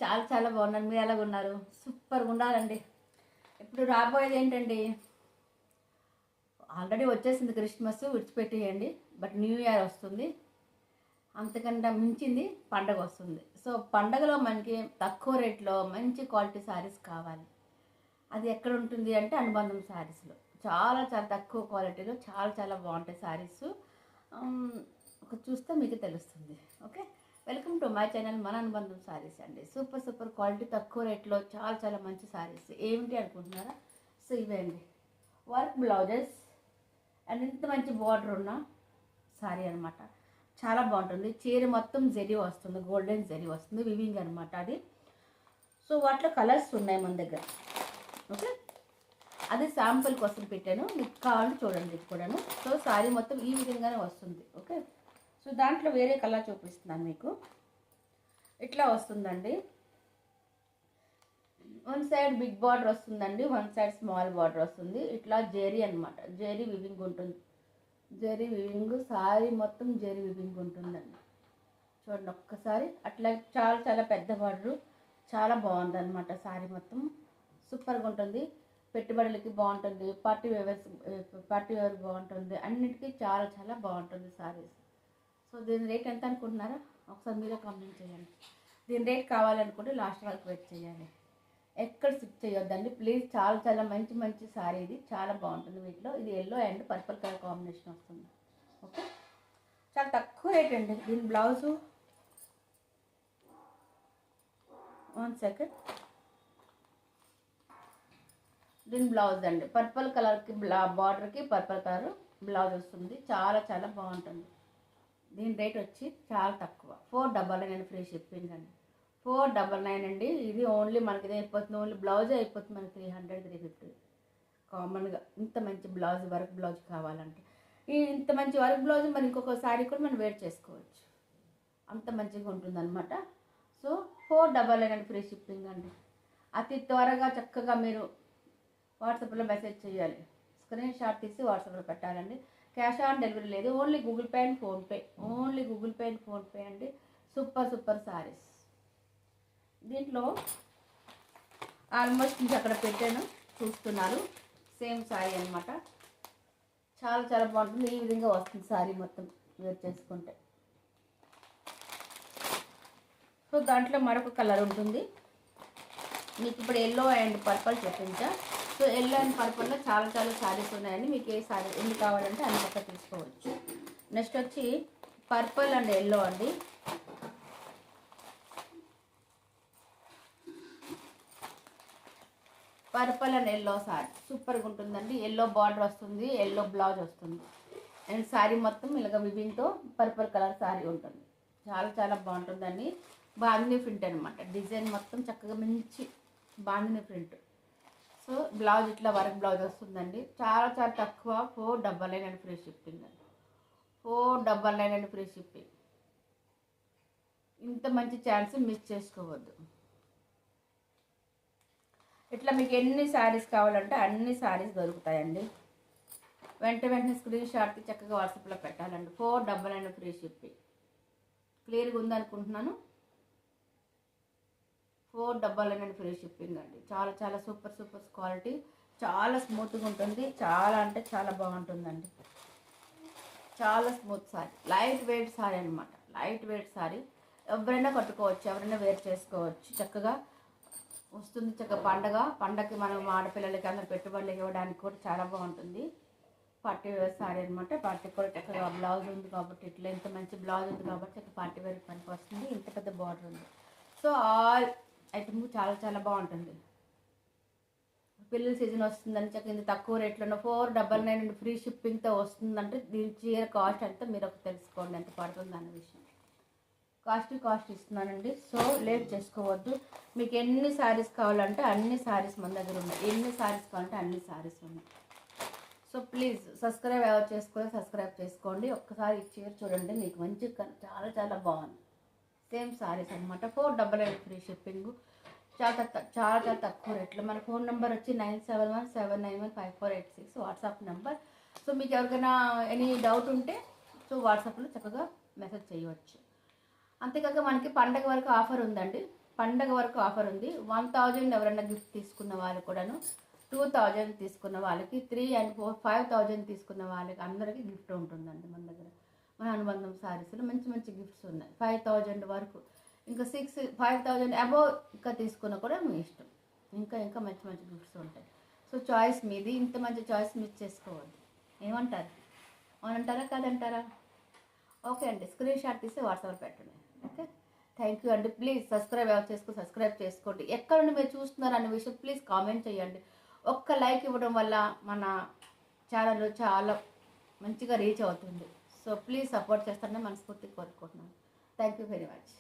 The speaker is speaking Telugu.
చాలా చాలా బాగున్నాను. మీరు ఎలాగ ఉన్నారు? సూపర్గా ఉండాలండి. ఇప్పుడు రాబోయేది ఏంటండి, ఆల్రెడీ వచ్చేసింది క్రిస్మస్, విడిచిపెట్టేయండి. బట్ న్యూ ఇయర్ వస్తుంది, అంతకంటే మించింది పండగ వస్తుంది. సో పండగలో మనకి తక్కువ రేట్లో మంచి క్వాలిటీ శారీస్ కావాలి. అది ఎక్కడ ఉంటుంది అంటే అనుబంధం శారీస్లో. చాలా చాలా తక్కువ క్వాలిటీలో చాలా చాలా బాగుంటాయి శారీస్. ఒక చూస్తే మీకు తెలుస్తుంది. Okay, welcome to my channel మన అనుబంధం శారీస్ అండి. సూపర్ సూపర్ క్వాలిటీ తక్కువ రేట్లో చాలా చాలా మంచి శారీస్. ఏమిటి అనుకుంటున్నారా? సో ఇవే అండి, వర్క్ బ్లౌజెస్ అండ్ ఇంత మంచి బార్డర్ ఉన్న శారీ అనమాట. చాలా బాగుంటుంది. చీర మొత్తం జరీ వస్తుంది, గోల్డెన్ జరీ వస్తుంది, వివింగ్ అనమాట అది. సో వాటిలో కలర్స్ ఉన్నాయి మన దగ్గర. ఓకే, అది శాంపుల్ కోసం పెట్టాను, మీకు కావాలని చూడండి ఇది కూడాను. సో శారీ మొత్తం ఈ విధంగానే వస్తుంది. ఓకే, సో దాంట్లో వేరే కలర్ చూపిస్తున్నాను మీకు. ఇట్లా వస్తుందండి. వన్ సైడ్ బిగ్ బార్డర్ వస్తుందండి, వన్ సైడ్ స్మాల్ బార్డర్ వస్తుంది. ఇట్లా జెరీ అనమాట, జెరీ వివింగ్ ఉంటుంది. జెరీ వివింగ్ శారీ మొత్తం జెరీ వివింగ్ ఉంటుందండి. చూడండి ఒక్కసారి. అట్లా చాలా చాలా పెద్ద బార్డరు, చాలా బాగుంది అనమాట. శారీ మొత్తం సూపర్గా ఉంటుంది. పెట్టుబడులకి బాగుంటుంది, పార్టీ వేర్ బాగుంటుంది, అన్నిటికీ చాలా చాలా బాగుంటుంది శారీస్. సో దీని రేట్ ఎంత అనుకుంటున్నారా? ఒకసారి మీరే కామెంట్ చేయండి. దీని రేట్ కావాలనుకుంటే లాస్ట్ వరకు వెయిట్ చేయాలి, ఎక్కడ స్కిప్ చేయొద్దండి ప్లీజ్. చాలా చాలా మంచి మంచి శారీ, ఇది చాలా బాగుంటుంది. వీటిలో ఇది yellow and purple colour combination వస్తుంది. ఓకే, చాలా తక్కువ రేట్ అండి. దీని బ్లౌజు, వన్ సెకండ్, దీని బ్లౌజ్ అండి పర్పుల్ కలర్కి బార్డర్కి పర్పుల్ కలర్ బ్లౌజ్ వస్తుంది. చాలా చాలా బాగుంటుంది. దీని రేట్ వచ్చి చాలా తక్కువ, 499 ఫ్రీ షిప్పింగ్ అండి. 499 అండి. ఇది ఓన్లీ మనకి ఇది అయిపోతుంది, ఓన్లీ బ్లౌజే అయిపోతుంది మనకి 300 350 కామన్గా. ఇంత మంచి బ్లౌజ్, వర్క్ బ్లౌజ్ కావాలంటే ఇంత మంచి వర్క్ బ్లౌజ్ మరి ఇంకొక శారీ కూడా మనం వేర్ చేసుకోవచ్చు, అంత మంచిగా ఉంటుంది అనమాట. సో 499 ఫ్రీ షిప్పింగ్ అండి. అతి త్వరగా చక్కగా మీరు వాట్సాప్లో మెసేజ్ చేయాలి, స్క్రీన్ షాట్ తీసి వాట్సాప్లో పెట్టాలండి. క్యాష్ ఆన్ డెలివరీ లేదు, only Google pay and PhonePe, only Google pay and PhonePe అండి. Super super sarees. దీంట్లో ఆల్మోస్ట్ ఇంకా అక్కడ పెట్టాను, చూస్తున్నారు. సేమ్ శారీ అనమాట. చాలా చాలా బాగుంటుంది. ఈ విధంగా వస్తుంది శారీ మొత్తం వేర్ చేసుకుంటే. సో దాంట్లో మరొక కలర్ ఉంటుంది మీకు. ఇప్పుడు ఎల్లో అండ్ పర్పుల్ చూపించా. సో ఎల్లో అండ్ పర్పుల్లో చాలా చాలా శారీస్ ఉన్నాయండి. మీకు ఏ శారీ ఎన్ని కావాలంటే అన్ని పక్క తీసుకోవచ్చు. నెక్స్ట్ వచ్చి పర్పుల్ అండ్ ఎల్లో అండి. పర్పుల్ అండ్ ఎల్లో శారీ సూపర్గా ఉంటుందండి. ఎల్లో బార్డర్ వస్తుంది, ఎల్లో బ్లౌజ్ వస్తుంది, అండ్ శారీ మొత్తం ఇలాగ వివింగ్తో పర్పుల్ కలర్ శారీ ఉంటుంది. చాలా చాలా బాగుంటుందండి. బాందిని ప్రింట్ అనమాట. డిజైన్ మొత్తం చక్కగా మంచి బాందిని ప్రింట్. సో బ్లౌజ్ ఇట్లా వర్క్ బ్లౌజ్ వస్తుందండి. చాలా చాలా తక్కువ, 499 ఫ్రీ షిప్పింగ్ అండి. 499 ఫ్రీ షిప్పింగ్. ఇంత మంచి ఛాన్స్ మిస్ చేసుకోవద్దు. ఇట్లా మీకు ఎన్ని శారీస్ కావాలంటే అన్ని శారీస్ దొరుకుతాయండి. వెంటనే స్క్రీన్ షాట్కి చక్కగా వాట్సాప్లో పెట్టాలండి. 499 ఫ్రీ షిప్పింగ్. క్లియర్గా ఉందనుకుంటున్నాను. 499 ఫ్రీ షిప్పింగ్ అండి. చాలా చాలా సూపర్ సూపర్ క్వాలిటీ, చాలా స్మూత్గా ఉంటుంది. చాలా అంటే చాలా బాగుంటుందండి. చాలా smooth sorry, light weight sorry అనమాట. లైట్ వెయిట్ సారీ ఎవరైనా కట్టుకోవచ్చు, ఎవరైనా వేర్ చేసుకోవచ్చు. చక్కగా వస్తుంది. చక్కగా పండగకి మనం ఆడపిల్లలకి అందరు పెట్టుబడులు ఇవ్వడానికి కూడా చాలా బాగుంటుంది. పార్టీ వేర్ సారీ అనమాట. పార్టీ కూడా చక్కగా బ్లౌజ్ ఉంది కాబట్టి, ఇట్లా ఇంత మంచి బ్లౌజ్ ఉంది కాబట్టి చక్కగా పార్టీ వేర్ పనికి వస్తుంది. ఇంత పెద్ద బార్డర్ ఉంది. సో ఆల్ ఐటమ్ చాలా చాలా బాగుంటుంది. పిల్లల సీజన్ వస్తుందని చక్కగా ఇంత తక్కువ రేట్లోనే 499 ఫ్రీ షిప్పింగ్తో వస్తుందంటే దీని చీర కాస్ట్ అంతా మీరు ఒక తెలుసుకోండి ఎంత పడుతుంది అన్న విషయం. కాస్ట్ ఇస్తున్నానండి. సో లేట్ చేసుకోవద్దు. మీకు ఎన్ని శారీస్ కావాలంటే అన్ని శారీస్ మన దగ్గర ఉన్నాయి, ఎన్ని శారీస్ కావాలంటే అన్ని శారీస్ ఉన్నాయి. సో ప్లీజ్ సబ్స్క్రైబ్ చేసుకోండి. ఒక్కసారి ఈ చీర చూడండి, మీకు మంచి చాలా చాలా బాగుంది. సేమ్ శారీస్ అనమాట. 499 ఫ్రీ షిప్పింగ్. చాలా చాలా తక్కువ రేట్లో. మన ఫోన్ నెంబర్ వచ్చి 9717915486 వాట్సాప్ నెంబర్. సో మీకు ఎవరికైనా ఎనీ డౌట్ ఉంటే సో వాట్సాప్లో చక్కగా మెసేజ్ చేయవచ్చు. అంతేకాక మనకి పండగ వరకు ఆఫర్ ఉందండి. పండగ వరకు ఆఫర్ ఉంది. 1000 ఎవరైనా గిఫ్ట్ తీసుకున్న వాళ్ళు కూడాను, 2000 తీసుకున్న వాళ్ళకి, 3 and 4 5000 తీసుకున్న వాళ్ళకి అందరికీ గిఫ్ట్ ఉంటుందండి మన దగ్గర. మన అనుబంధం శారీస్లో మంచి మంచి గిఫ్ట్స్ ఉన్నాయి 5000 వరకు. ఇంకా 5000 అబోవ్ ఇంకా తీసుకున్నా కూడా మీ ఇష్టం. ఇంకా ఇంకా మంచి మంచి గిఫ్ట్స్ ఉంటాయి. సో చాయిస్ మీది. ఇంత మంచి చాయిస్ మిస్ చేసుకోవద్దు. ఏమంటారు? అవునంటారా కాదంటారా? ఓకే అండి, స్క్రీన్ షాట్ తీసి వాట్సాప్లో పెట్టండి. ఓకే, థ్యాంక్ యూ అండి. ప్లీజ్ సబ్స్క్రైబ్ చేసుకోండి. ఎక్కడ నుండి మీరు చూస్తున్నారు అనే విషయం ప్లీజ్ కామెంట్ చేయండి. ఒక్క లైక్ ఇవ్వడం వల్ల మన ఛానల్ చాలా మంచిగా రీచ్ అవుతుంది. సో ప్లీజ్ సపోర్ట్ చేస్తారని మనస్ఫూర్తిగా కోరుకుంటున్నాను. Thank you very much.